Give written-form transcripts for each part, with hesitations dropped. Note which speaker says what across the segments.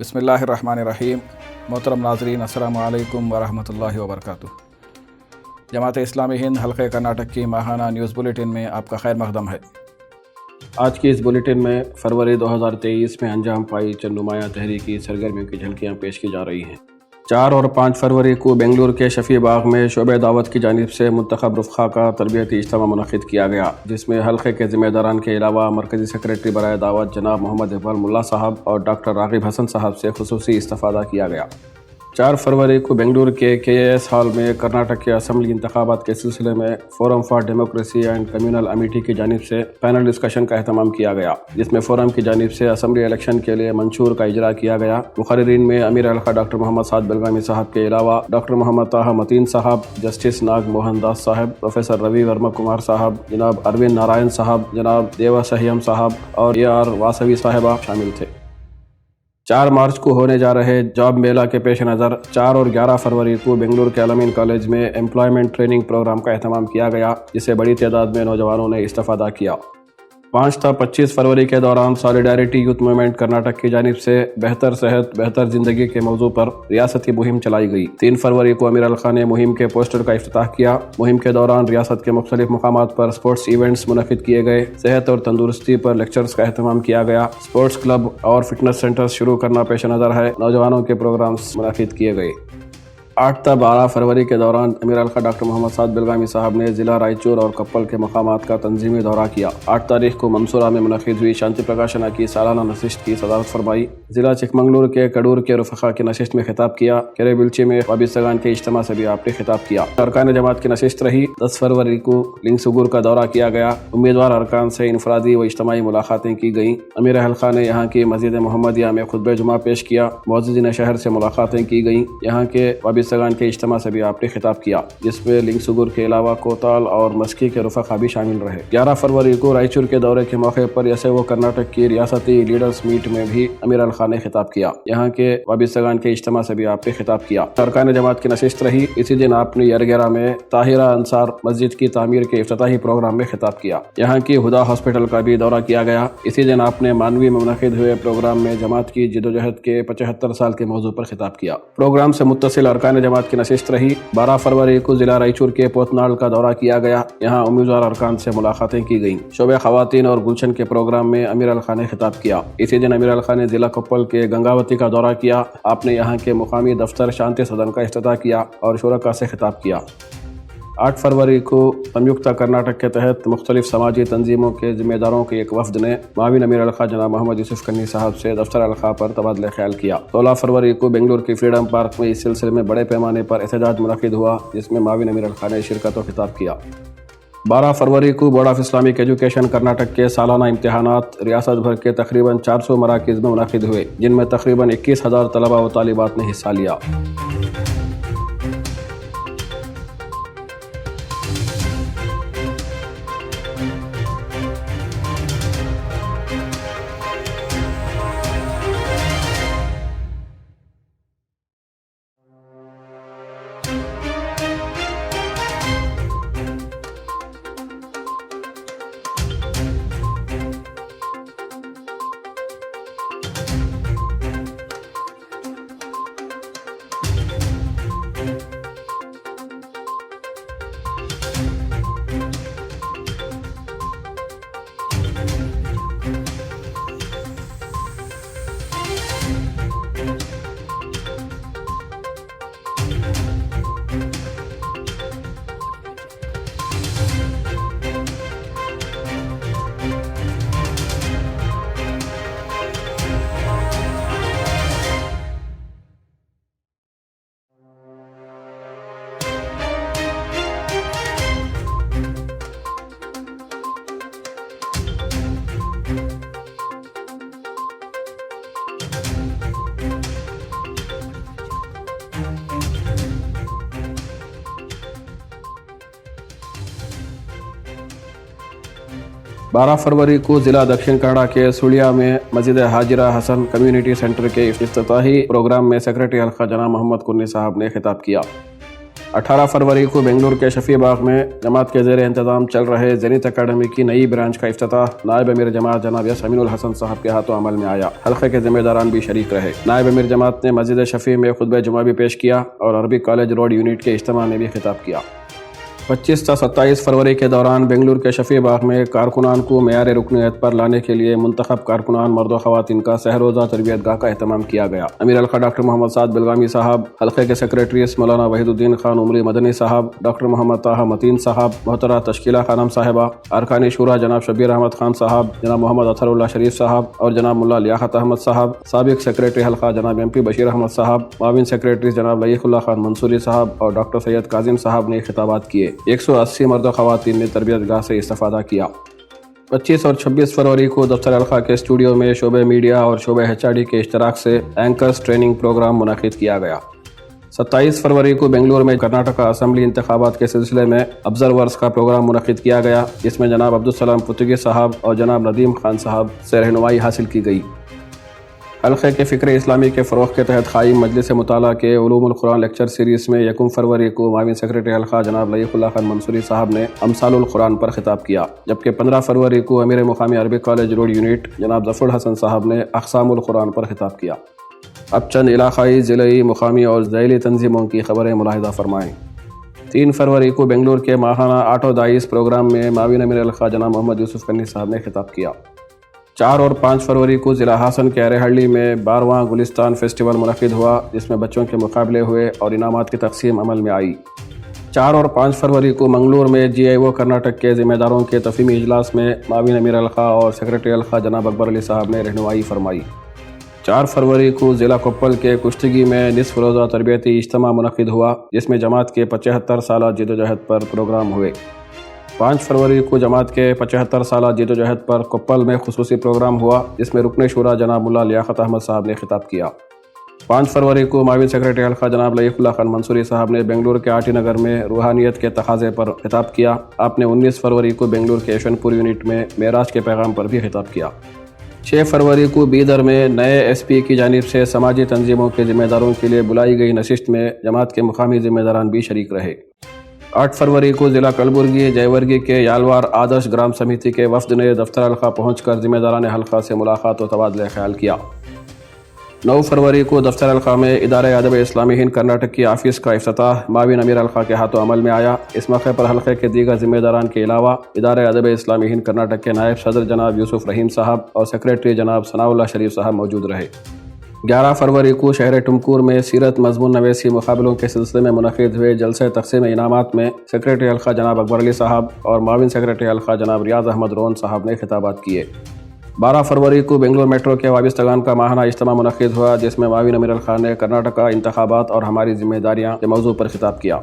Speaker 1: بسم اللہ الرحمن الرحیم۔ محترم ناظرین، السلام علیکم ورحمۃ اللہ وبرکاتہ۔ جماعت اسلامی ہند حلقہ کرناٹک کی ماہانہ نیوز بلیٹن میں آپ کا خیر مقدم ہے۔ آج کی اس بلیٹن میں فروری 2023 میں انجام پائی چند نمایاں تحریکی سرگرمیوں کی جھلکیاں پیش کی جا رہی ہیں۔ 4 اور 5 فروری کو بنگلور کے شفیع باغ میں شعبہ دعوت کی جانب سے منتخب رفقا کا تربیتی اجتماع منعقد کیا گیا، جس میں حلقے کے ذمہ داران کے علاوہ مرکزی سیکریٹری برائے دعوت جناب محمد اقبال ملا صاحب اور ڈاکٹر راغب حسن صاحب سے خصوصی استفادہ کیا گیا۔ 4 فروری کو بنگلور کے KAS ہال میں کرناٹک کے اسمبلی انتخابات کے سلسلے میں forum for democracy and communal imitate کی جانب سے پینل ڈسکشن کا اہتمام کیا گیا، جس میں فورم کی جانب سے اسمبلی الیکشن کے لیے منشور کا اجرا کیا گیا۔ مقررین میں امیر حلقہ ڈاکٹر محمد سعد بلگامی صاحب کے علاوہ ڈاکٹر محمد طاہر متین صاحب، جسٹس ناگ موہن داس صاحب، پروفیسر روی ورما کمار صاحب، جناب اروند نارائن صاحب، جناب دیوا سہیم صاحب اور AR واسوی صاحبہ شامل تھے۔ 4 مارچ کو ہونے جا رہے جاب میلہ کے پیش نظر 4 اور 11 فروری کو بنگلور کے علامین کالج میں امپلائمنٹ ٹریننگ پروگرام کا اہتمام کیا گیا، جس سے بڑی تعداد میں نوجوانوں نے استفادہ کیا۔ 5 تا 25 فروری کے دوران سالیڈیرٹی یوتھ موومنٹ کرناٹک کی جانب سے بہتر صحت بہتر زندگی کے موضوع پر ریاستی مہم چلائی گئی۔ 3 فروری کو امیر حلقہ نے مہم کے پوسٹر کا افتتاح کیا۔ مہم کے دوران ریاست کے مختلف مقامات پر سپورٹس ایونٹس منعقد کیے گئے۔ صحت اور تندرستی پر لیکچرز کا اہتمام کیا گیا۔ سپورٹس کلب اور فٹنس سینٹرز شروع کرنا پیش نظر ہے۔ نوجوانوں کے پروگرامز منعقد کیے گئے۔ 8 تا 12 فروری کے دوران امیر حلقہ ڈاکٹر محمد سعد بلگامی صاحب نے ضلع رائچور اور کپل کے مقامات کا تنظیمی دورہ کیا۔ 8 تاریخ کو منصورہ میں منعقد ہوئی شانتی پرکاشنا کی سالانہ نشست کی صدارت فرمائی۔ ضلع چکمنگلور کے کڈور کے رفقا کی نشست میں خطاب کیا۔ کیریبلچی میں وابستگان کے اجتماع سے بھی آپ نے خطاب کیا۔ ارکان جماعت کی نشست رہی۔ 10 فروری کو لنگسگور کا دورہ کیا گیا۔ امیدوار ارکان سے انفرادی و اجتماعی ملاقاتیں کی گئیں۔ امیر حلقہ نے یہاں کی مسجد محمدیہ میں خطبہ جمعہ پیش کیا۔ معززین شہر سے ملاقاتیں کی گئیں۔ یہاں کے وابستگان کے اجتماع سے بھی آپ نے خطاب کیا، جس میں لنگسگور کے علاوہ کوتال اور مسکی کے رفقا بھی شامل رہے۔ 11 فروری کو رائچور کے دورے کے موقع پر یسو کرناٹک کی ریاستی لیڈرز میٹ میں بھی امیر حلقہ نے خطاب کیا۔ یہاں کے وابستگان کے اجتماع سے بھی آپ نے خطاب کیا۔ ارکان جماعت کی نشست رہی۔ اسی دن آپ نے یرگیرا میں طاہرہ انصار مسجد کی تعمیر کے افتتاحی پروگرام میں خطاب کیا۔ یہاں کی ہدا ہاسپٹل کا بھی دورہ کیا گیا۔ اسی دن آپ نے مانوی میں منعقد ہوئے پروگرام میں جماعت کی جدوجہد کے 75 سال کے موضوع پر خطاب کیا۔ پروگرام سے متصل ارکان جماعت کی نشست رہی۔ 12 فروری کو ضلع رائچور کے پوتناڑ کا دورہ کیا گیا۔ یہاں امیدوار ارکان سے ملاقاتیں کی گئیں۔ شعبہ خواتین اور گلشن کے پروگرام میں امیر حلقہ نے خطاب کیا۔ اسی دن امیر حلقہ نے ضلع کپل کے گنگاوتی کا دورہ کیا۔ آپ نے یہاں کے مقامی دفتر شانتی سدن کا افتتاح کیا اور شرکاء سے خطاب کیا۔ 8 فروری کو سمیکتا کرناٹک کے تحت مختلف سماجی تنظیموں کے ذمہ داروں کے ایک وفد نے معاون امیر حلقہ جناب محمد یوسف کنی صاحب سے دفتر حلقہ پر تبادلہ خیال کیا۔ 16 فروری کو بنگلور کی فریڈم پارک میں اس سلسلے میں بڑے پیمانے پر احتجاج منعقد ہوا، جس میں معاون امیر حلقہ نے شرکت و خطاب کیا۔ 12 فروری کو board of Islamic education Karnataka کے سالانہ امتحانات ریاست بھر کے تقریباً 400 مراکز میں منعقد ہوئے، جن میں تقریباً 21,000 طلبہ و طالبات نے حصہ لیا۔ بارہ فروری کو ضلع دکشن کنڑا کے سوڑیا میں مسجد حاجرہ حسن کمیونٹی سینٹر کے افتتاحی پروگرام میں سیکریٹری حلقہ جناب محمد کنی صاحب نے خطاب کیا۔ 18 फरवरी को बेंगलुरु के शफी बाग में जमात के ज़ेर इंतज़ाम चल रहे ज़ेनित अकेडमी की नई ब्रांच का इफ्तिताह नायब अमीर जमात जनाब यस अमीनुल हसन साहब के हाथों अमल में आया। हल्के के ज़िम्मेदारान भी शरीक रहे। नायब अमीर जमात ने मस्जिद शफी में खुतबा जुमा भी पेश किया और अरबी कॉलेज रोड यूनिट के इज्तिमा में भी खिताब किया। 25 से 27 फरवरी के दौरान बेंगलुरु के शफी बाग में कारकुनान को मेयार रुकनियत पर लाने के लिए मुंतखब कारकुनान मर्द व ख़वातीन का सहरोज़ा तरबियत गाह का एहतमाम किया गया। अमीर हल्का डॉक्टर मोहम्मद साद बिलगामी साहब, हल्के के सेक्रेटरी मौलाना वहीदुद्दीन खान उमरी मदनी साहब, डॉक्टर मोहम्मद ताहा मतीन साहब, मोहतरा तश्कीला खानम साहिबा, अरकानी शूरा जनाब शबीर अहमद खान साहब, जनाब मोहम्मद अतहरुल्लाह शरीफ साहब और जनाब मुल्ला लियाकत अहमद साहब, साबिक सेक्रेटरी हल्का जनाब MP बशीर अहमद साहब, माविन सेक्रेटरी जनाब लईकुल्लाह खान मंसूरी साहब और डॉक्टर सैयद काजिम साहब ने खिताबात किए। 180 मर्द ख़वातीन ने तरबियत गाह से इस्तेफादा किया। 25 और 26 फरवरी को दफ्तर अलखा के स्टूडियो में शोबे मीडिया और शोबे HRD के इश्तराक से एंकर्स ट्रेनिंग प्रोग्राम मुनक़िद किया गया। 27 फरवरी को बेंगलुरु में कर्नाटका असम्बली इंतखाबात के सिलसिले में ऑब्जर्वर्स का प्रोग्राम मुनक़िद किया गया, जिसमें जनाब अब्दुल सलाम पुर्तगी साहब और जनाब नदीम खान साहब से रहनुमाई हासिल की गई। हल्के के फ़िक्र इस्लामी के फ़रोग़ के तहत क़ाइम मजलिस मुताला के उलूमुल कुरान लेक्चर सीरीज़ में 1 फरवरी को माविन सेक्रेटरी हल्का जनाब लईकुल्लाह खान मंसूरी साहब ने अमसालुल कुरान पर खिताब किया, जबकि 15 फरवरी को अमीर मुकामी अरबी कॉलेज रोड यूनिट जनाब ज़फ़रुल हसन साहब ने अक़सामुल कुरान पर खिताब किया। अब चंद इलाक़ाई, ज़िलई, मुकामी और ज़ैली तंजीमों की खबरें मुलाहिज़ा फरमाएँ। 3 फरवरी को बेंगलुरु के माहाना आटो दाइस प्रोग्राम में माविन अमीर हल्का जनाब मोहम्मद यूसुफ कन्नी साहब ने खिताब किया। 4 और 5 फरवरी को ज़िला हासन के अरेहल्ली में 12वां गुलिस्तान फेस्टिवल मुनक़िद हुआ, जिसमें बच्चों के मुकाबले हुए और इनामात की तक़सीम अमल में आई। 4 और 5 फरवरी को मंगलूर में GIO कर्नाटक के ज़िम्मेदारों के तफ़हीमी इजलास में माविन अमीर हल्का और सेक्रेटरी हल्का जनाब अकबर अली साहब ने रहनुमाई फरमाई। 4 फरवरी को ज़िला कोप्पल के कुश्तगी में निस्फ़ रोज़ा तरबियती इज्तिमा मुनक़िद हुआ, जिसमें जमात के 75 साला जद्दोजहद पर प्रोग्राम हुए। 5 फरवरी को जमात के 75 साला जद्दोजहद पर कोप्पल में खुसूसी प्रोग्राम हुआ, जिसमें रुकन शूरा जनाब मुल्ला लियाकत अहमद साहब ने खिताब किया। 5 फरवरी को माविन सेक्रेटरी हल्का जनाब लईकुल्लाह खान मंसूरी साहब ने बेंगलुरु के आटी नगर में रूहानियत के तकाज़े पर खिताब किया। आपने 19 फरवरी को बेंगलुरु के यशवंतपुर यूनिट में मेराज के पैगाम पर भी खिताब किया। 6 फरवरी को बीदर में नए SP की जानिब से समाजी तंजीमों के ज़िम्मेदारों के लिए बुलाई गई नशिस्त में जमात के मुकामी ज़िम्मेदारान भी शरीक रहे। 8 फरवरी को ज़िला कलबुर्गी जयवर्गी के यालवार आदर्श ग्राम समिति के वफ्द ने दफ्तर हल्का पहुंचकर ज़िम्मेदारान हल्का से मुलाकात और तबादला ख्याल किया। 9 फरवरी को दफ्तर हल्का में इदारे अदब इस्लामी हिंद कर्नाटक की ऑफिस का इफ्तिताह माविन अमीर हल्का के हाथों अमल में आया। इस मौके पर हल्के के दीगर ज़िम्मेदारान के अलावा इदारे अदब इस्लामी हिंद कर्नाटक के नायब सदर जनाब यूसुफ रहीम साहब और सेक्रेटरी जनाब सनाउल्लाह शरीफ साहब मौजूद रहे। 11 फरवरी को शहर टुमकुर में सीरत मजमून नवेसी मुकाबलों के सिलसिले में मुनक़िद हुए जलसे तक़सीम इनामात में सेक्रेटरी हल्का जनाब अकबर अली साहब और माविन सेक्रेटरी हल्का जनाब रियाज अहमद रोन साहब ने खिताबात किए। 12 फरवरी को बेंगलुरु मेट्रो के वाबिस्तगान का माहाना इज्तिमा मुनक़िद हुआ, जिसमें माविन अमीर हल्का ने कर्नाटका इंतखाबात और हमारी जिम्मेदारियाँ के मौजू पर खिताब किया।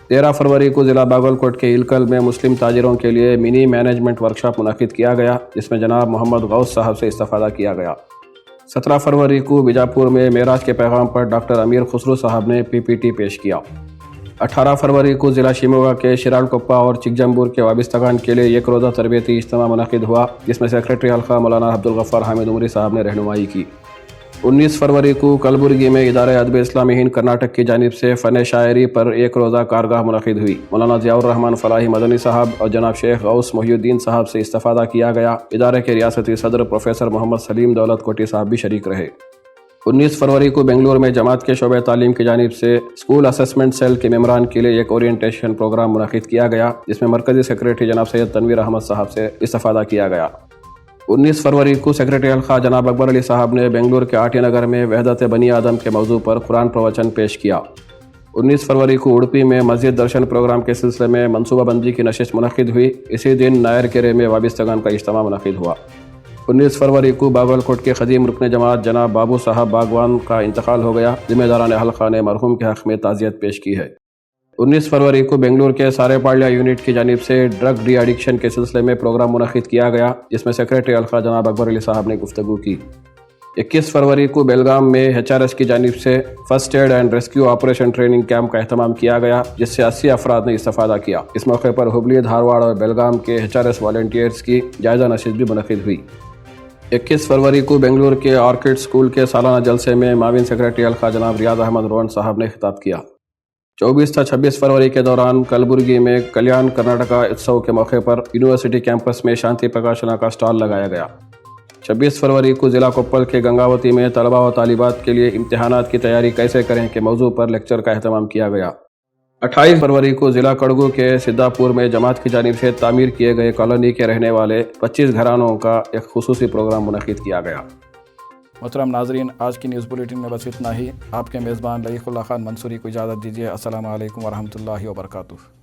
Speaker 1: 13 फरवरी को ज़िला बागलकोट के इलकल में मुस्लिम ताजिरों के लिए मिनी मैनेजमेंट वर्कशॉप मुनक़िद किया गया, जिसमें जनाब मोहम्मद गौस साहब से इस्तेफ़ादा किया गया। 17 फरवरी को बीजापुर में मेराज के पैगाम पर डॉक्टर अमीर खुसरो साहब ने PPT पेश किया। 18 फरवरी को ज़िला शिमोगा के शिरालकोप्पा और चिकजम्बूर के वाबिस्तगान के लिए 1 रोज़ा तरबियती इज्तिमा मुनक़िद हुआ, जिसमें सेक्रेटरी हल्का मौलाना अब्दुल गफ़्फ़ार हामिद उमरी साहब ने रहनुमाई की। 19 फरवरी को कलबुर्गी में इदारे अदब इस्लामी हिंद कर्नाटक की जानिब से फ़न शायरी पर 1 रोज़ा कारगाह मुनक़िद हुई। मौलाना ज़ियाउर रहमान फ़लाही मदनी साहब और जनाब शेख गौस मोहिउद्दीन साहब से इस्तेफ़ादा किया गया। इदारे के रियासती सदर प्रोफेसर मोहम्मद सलीम दौलत कोटी साहब भी शरीक रहे। 19 फरवरी को बेंगलुरु में जमात के शोबे तालीम की जानिब से स्कूल असेसमेंट सेल के मेम्बरान के लिए एक ओरिएंटेशन प्रोग्राम मुनक़िद किया गया, जिसमें मरकज़ी सेक्रेटरी जनाब सैयद तनवीर अहमद साहब से इस्तेफ़ादा किया गया। 19 फरवरी को सेक्रेटरी हल्का जनाब अकबर अली साहब ने बेंगलुरु के आटी नगर में वहदत बनी आदम के मौजू पर कुरान प्रवचन पेश किया। 19 फरवरी को उड़पी में मस्जिद दर्शन प्रोग्राम के सिलसिले में मनसूबाबंदी की नशिस्त मुनक़िद हुई। इसी दिन नायर केरे में वाबिस्तगान का इज्तिमा मुनक़िद हुआ। 19 फरवरी को बागलकोट के ख़दीम रुकन जमात जनाब बाबू साहब बागवान का इंतकाल हो गया। ज़िम्मेदारान हल्का ने मरहूम के हक़ में ताज़ियत पेश की है। 19 फरवरी को बेंगलुरु के सारेपाड़िया यूनिट की जानिब से ड्रग डी एडिक्शन के सिलसिले में प्रोग्राम मुनक़िद किया गया, जिसमें सेक्रेटरी हल्का जनाब अकबर अली साहब ने गुफ्तगू की। 21 फरवरी को बेलगाम में HRS की जानिब से first aid and rescue operation training camp का एहतमाम किया गया, जिससे 80 अफराद ने इस्तेफ़ादा किया। इस मौके पर हुबली, धारवाड़ और बेलगाम के HRS वॉलंटियर्स की जायज़ा नशिस्त भी मुनक़िद हुई। 21 फरवरी को बेंगलुरु के ऑर्किड स्कूल के सालाना जलसे में माविन सेक्रेटरी हल्का जनाब रियाज अहमद रोन साहब ने खिताब किया। 24 تا 26 फरवरी के दौरान कलबुर्गी में कल्याण कर्नाटका उत्सव के मौके पर यूनिवर्सिटी कैंपस में शांति प्रकाशना का स्टॉल लगाया गया। 26 फरवरी को ज़िला कोप्पल के गंगावती में तलबा व तालिबात के लिए इम्तिहानात की तैयारी कैसे करें के मौजू पर लेक्चर का अहतमाम किया गया। 28 फरवरी को ज़िला कड़गू के सिद्धापुर में जमात की जानिब से तामीर किए गए कॉलोनी के रहने वाले 25 घरानों का एक खुसूसी प्रोग्राम मुनक़िद किया गया। मोहतरम नाज़रीन, आज की न्यूज़ बुलेटिन में बस इतना ही। आपके मेज़बान लईक़ुल्लाह खान मंसूरी को इजाज़त दीजिए। अस्सलामु अलैकुम वरहमतुल्लाहि वबरकातुहू।